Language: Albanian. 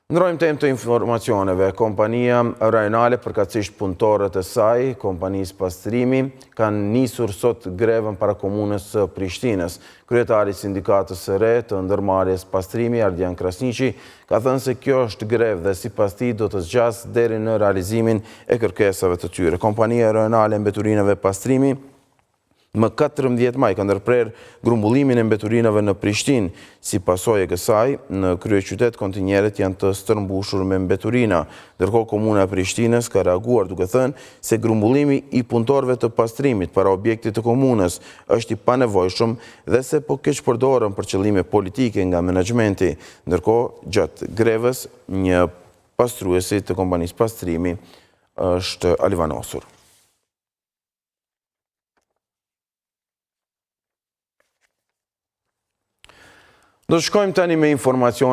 Ndrojmë temë të informacioneve. Kompania rajonale, përkatësisht punëtorët e saj, kompanisë pastrimi, kanë nisur sot grevën para komunës së Prishtinës. Kryetari i sindikatës së re të ndërmarrjes pastrimi, Ardian Krasniqi, ka thënë se kjo është grevë dhe sipas tij do të zgjasë deri në realizimin e kërkesave të tyre. Kompania rajonale e mbeturinave pastrimi më 14 maj ka ndërprer grumbullimin e mbeturinave në Prishtinë. Si pasojë e kësaj, në kryeqytet kontinjeret janë të stërmbushur me mbeturina. Ndërkohë komuna e Prishtinës ka reaguar duke thënë se grumbullimi i punëtorëve të pastrimit para objektit të komunës është i panevojshëm dhe se po keq përdoren për qëllime politike nga menaxhmenti. Ndërkohë, gjatë grevës, një pastruesi të kompanisë pastrimi është alivanosur. Do shkojmë tani me informacion